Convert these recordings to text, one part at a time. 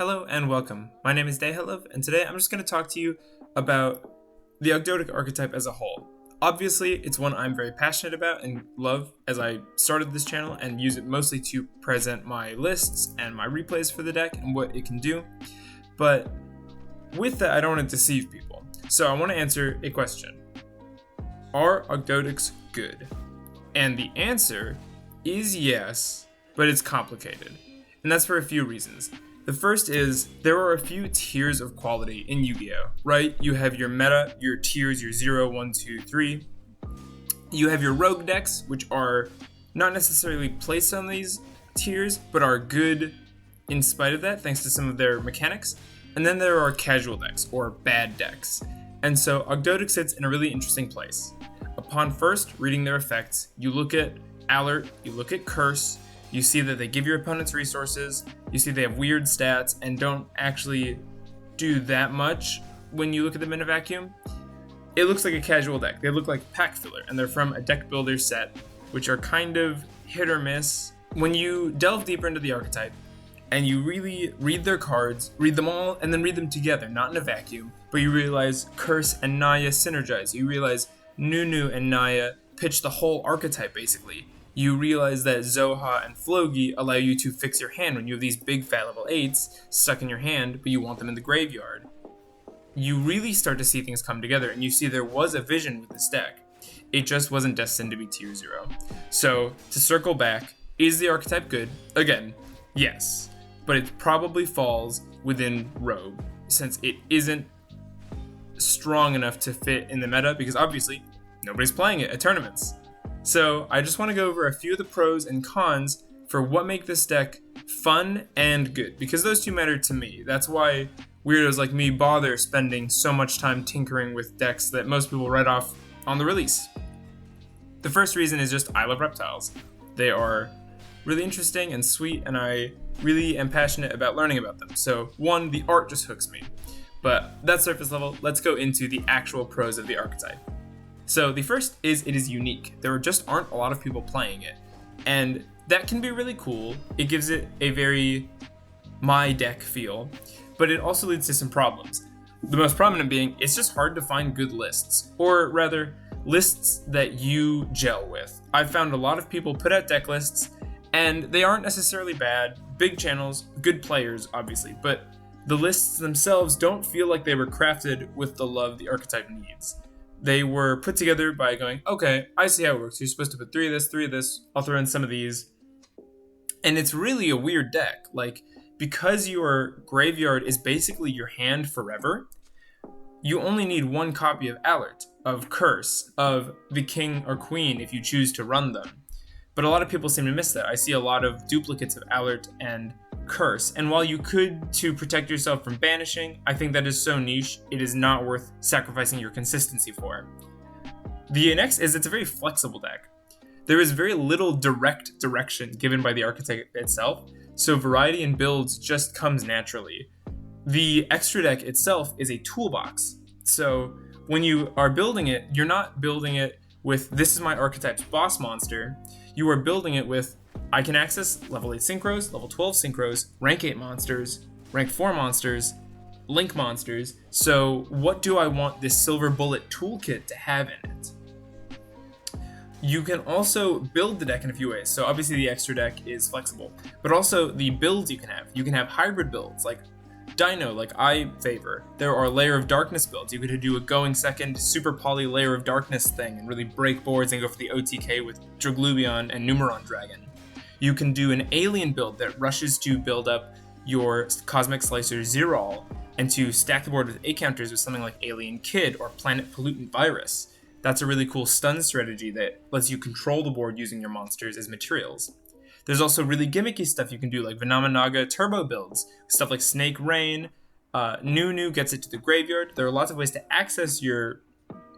Hello and welcome. My name is Dayhelov, and today I'm just going to talk to you about the Ogdoadic archetype as a whole. Obviously, it's one I'm very passionate about and love as I started this channel and use it mostly to present my lists and my replays for the deck and what it can do. But with that, I don't want to deceive people. So I want to answer a question. Are Ogdoadics good? And the answer is yes, but it's complicated. And that's for a few reasons. The first is, there are a few tiers of quality in Yu-Gi-Oh, right? You have your meta, your tiers, your 0, 1, 2, 3. You have your rogue decks, which are not necessarily placed on these tiers, but are good in spite of that, thanks to some of their mechanics. And then there are casual decks, or bad decks. And so Ogdoadic sits in a really interesting place. Upon first reading their effects, you look at Alert, you look at Curse, you see that they give your opponents resources, you see they have weird stats and don't actually do that much when you look at them in a vacuum. It looks like a casual deck. They look like pack filler, and they're from a deck builder set, which are kind of hit or miss. When you delve deeper into the archetype, and you really read their cards, read them all, and then read them together, not in a vacuum, but you realize Curse and Naya synergize. You realize Nunu and Naya pitch the whole archetype, basically. You realize that Zoha and Flogi allow you to fix your hand when you have these big fat level 8s stuck in your hand, but you want them in the graveyard. You really start to see things come together, and you see there was a vision with this deck. It just wasn't destined to be tier 0. So, to circle back, is the archetype good? Again, yes. But it probably falls within Rogue, since it isn't strong enough to fit in the meta, because obviously, nobody's playing it at tournaments. So I just want to go over a few of the pros and cons for what make this deck fun and good, because those two matter to me. That's why weirdos like me bother spending so much time tinkering with decks that most people write off on the release. The first reason is just I love reptiles. They are really interesting and sweet, and I really am passionate about learning about them. So one, the art just hooks me. But that's surface level. Let's go into the actual pros of the archetype. So the first is it is unique. There just aren't a lot of people playing it. And that can be really cool. It gives it a very my deck feel, but it also leads to some problems. The most prominent being, it's just hard to find good lists, or rather, lists that you gel with. I've found a lot of people put out deck lists, and they aren't necessarily bad, big channels, good players, obviously, but the lists themselves don't feel like they were crafted with the love the archetype needs. They were put together by going, okay, I see how it works. You're supposed to put 3 of this, I'll throw in some of these. And it's really a weird deck. Like, because your graveyard is basically your hand forever, you only need one copy of Alert, of Curse, of the King or Queen if you choose to run them. But a lot of people seem to miss that. I see a lot of duplicates of Alert and Curse, and while you could to protect yourself from banishing, I think that is so niche, it is not worth sacrificing your consistency for. The next is it's a very flexible deck. There is very little direct direction given by the archetype itself, so variety in builds just comes naturally. The extra deck itself is a toolbox, so when you are building it, you're not building it with this is my archetype's boss monster, you are building it with I can access level 8 synchros, level 12 synchros, rank 8 monsters, rank 4 monsters, link monsters, so what do I want this silver bullet toolkit to have in it? You can also build the deck in a few ways, so obviously the extra deck is flexible, but also the builds you can have. You can have hybrid builds, like Dino, like I favor. There are Layer of Darkness builds. You could do a going second super poly Layer of Darkness thing and really break boards and go for the OTK with Draglubion and Numeron Dragon. You can do an alien build that rushes to build up your Cosmic Slicer Zerol and to stack the board with 8 counters with something like Alien Kid or Planet Pollutant Virus. That's a really cool stun strategy that lets you control the board using your monsters as materials. There's also really gimmicky stuff you can do like Venamanaga turbo builds, stuff like Snake Rain, Nunu gets it to the graveyard. There are lots of ways to access your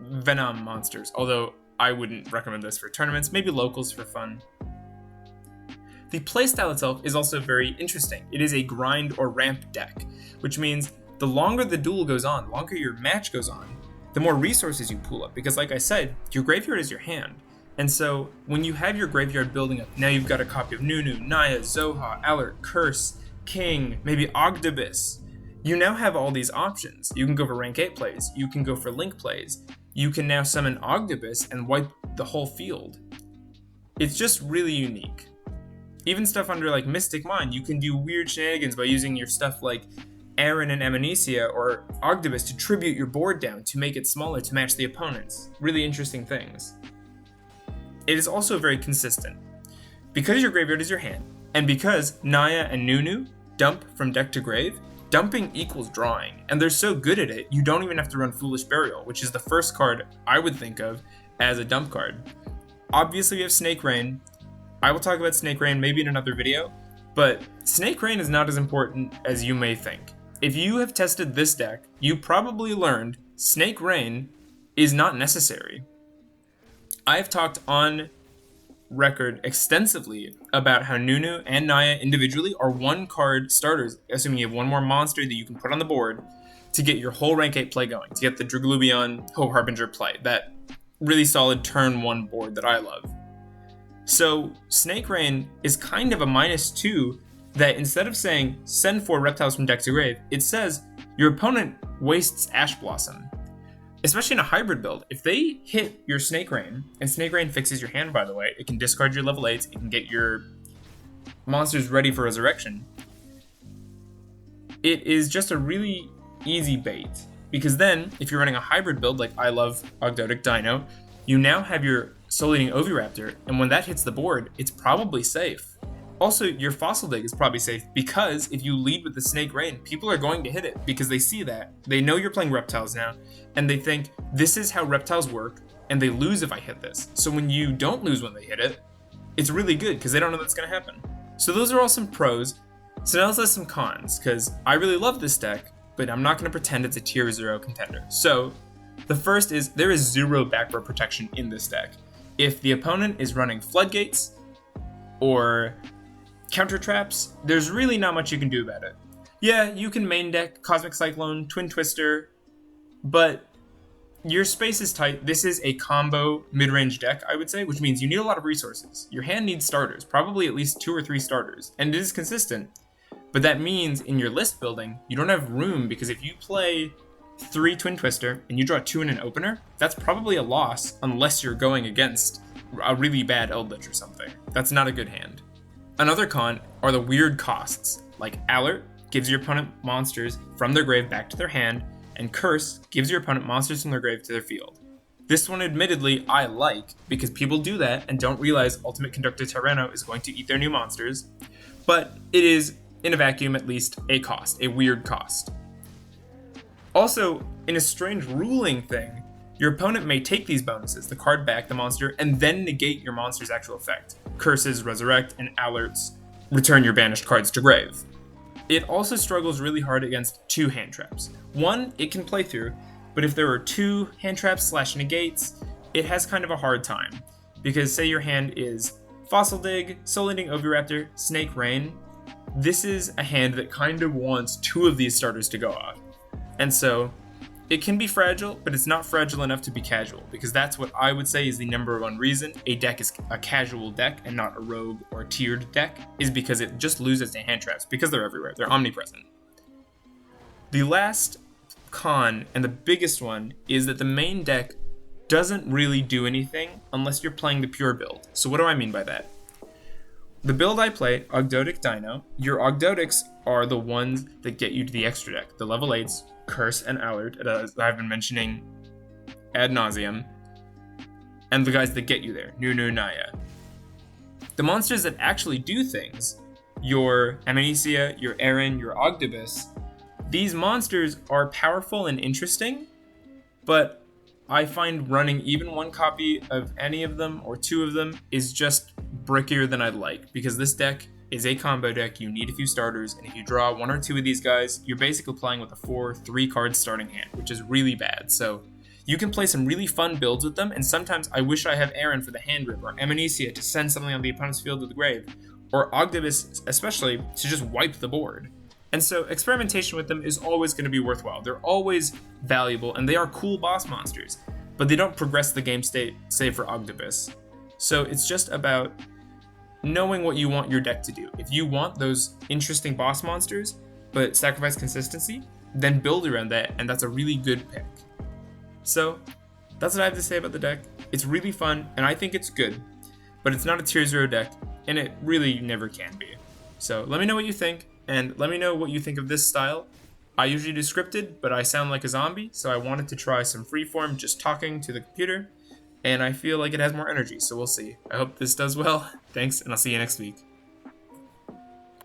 Venom monsters, although I wouldn't recommend this for tournaments, maybe locals for fun. The playstyle itself is also very interesting. It is a grind or ramp deck, which means the longer the duel goes on, the longer your match goes on, the more resources you pool up. Because like I said, your graveyard is your hand. And so when you have your graveyard building up, now you've got a copy of Nunu, Naya, Zoha, Alert, Curse, King, maybe Ogdoadic. You now have all these options. You can go for rank 8 plays, you can go for link plays, you can now summon Ogdoadic and wipe the whole field. It's just really unique. Even stuff under like Mystic Mind, you can do weird shenanigans by using your stuff like Aaron and Amnesia or Ogdoadic to tribute your board down to make it smaller to match the opponents. Really interesting things. It is also very consistent. Because your graveyard is your hand, and because Naya and Nunu dump from deck to grave, dumping equals drawing, and they're so good at it, you don't even have to run Foolish Burial, which is the first card I would think of as a dump card. Obviously we have Snake Rain. I will talk about Snake Rain maybe in another video, but Snake Rain is not as important as you may think. If you have tested this deck, you probably learned Snake Rain is not necessary. I have talked on record extensively about how Nunu and Naya individually are 1-card starters, assuming you have one more monster that you can put on the board to get your whole rank 8 play going, to get the Dragalubion Hope Harbinger play, that really solid turn 1 board that I love. So Snake Rain is kind of a -2 that instead of saying send 4 reptiles from deck to grave, it says your opponent wastes Ash Blossom. Especially in a hybrid build, if they hit your Snake Rain, and Snake Rain fixes your hand by the way, it can discard your level 8s, it can get your monsters ready for resurrection. It is just a really easy bait, because then, if you're running a hybrid build like I love Ogdoadic Dino, you now have your Soul Eating Oviraptor, and when that hits the board, it's probably safe. Also, your Fossil Dig is probably safe, because if you lead with the Snake Rain, people are going to hit it, because they see that. They know you're playing reptiles now, and they think, this is how reptiles work, and they lose if I hit this. So when you don't lose when they hit it, it's really good, because they don't know that's going to happen. So those are all some pros. So now let's list some cons, because I really love this deck, but I'm not going to pretend it's a tier 0 contender. So the first is, there is 0 back row protection in this deck. If the opponent is running Floodgates, or counter traps, there's really not much you can do about it. Yeah, you can main deck Cosmic Cyclone, Twin Twister, but your space is tight. This is a combo mid-range deck, I would say, which means you need a lot of resources. Your hand needs starters, probably at least 2 or 3 starters, and it is consistent. But that means in your list building, you don't have room, because if you play 3 Twin Twister and you draw 2 in an opener, that's probably a loss unless you're going against a really bad Eldritch or something. That's not a good hand. Another con are the weird costs, like Alert gives your opponent monsters from their grave back to their hand, and Curse gives your opponent monsters from their grave to their field. This one admittedly I like, because people do that and don't realize Ultimate Conductor Tyranno is going to eat their new monsters, but it is, in a vacuum at least, a cost, a weird cost. Also, in a strange ruling thing, your opponent may take these bonuses, the card back, the monster, and then negate your monster's actual effect. Curses, Resurrect, and Alerts return your banished cards to grave. It also struggles really hard against 2 hand traps. 1, it can play through, but if there are 2 hand traps / negates, it has kind of a hard time. Because say your hand is Fossil Dig, Soul Eating Oviraptor, Snake Rain, this is a hand that kind of wants 2 of these starters to go off. And so, it can be fragile, but it's not fragile enough to be casual, because that's what I would say is the number 1 reason a deck is a casual deck and not a rogue or tiered deck, is because it just loses to hand traps, because they're everywhere, they're omnipresent. The last con, and the biggest one, is that the main deck doesn't really do anything unless you're playing the pure build. So what do I mean by that? The build I play, Ogdoadic Dino, your Ogdoadics are the ones that get you to the extra deck, the level 8s, Curse and Alert, as I've been mentioning ad nauseum, and the guys that get you there, Nunu, Naya. The monsters that actually do things, your Amnesia, your Aaron, your Ogdoadic, these monsters are powerful and interesting, but I find running even 1 copy of any of them or 2 of them is just brickier than I'd like, because this deck is a combo deck. You need a few starters, and if you draw 1 or 2 of these guys, you're basically playing with a 3 card starting hand, which is really bad. So you can play some really fun builds with them, and sometimes I wish I have Aaron for the hand rip, or Amnesia to send something on the opponent's field to the grave, or Ogdoadic especially to just wipe the board. And so experimentation with them is always going to be worthwhile. They're always valuable, and they are cool boss monsters, but they don't progress the game state, save for Ogdoadic. So it's just about knowing what you want your deck to do. If you want those interesting boss monsters, but sacrifice consistency, then build around that, and that's a really good pick. So, that's what I have to say about the deck. It's really fun, and I think it's good, but it's not a tier 0 deck, and it really never can be. So, let me know what you think, and let me know what you think of this style. I usually do scripted, but I sound like a zombie, so I wanted to try some freeform, just talking to the computer, and I feel like it has more energy, so we'll see. I hope this does well. Thanks, and I'll see you next week.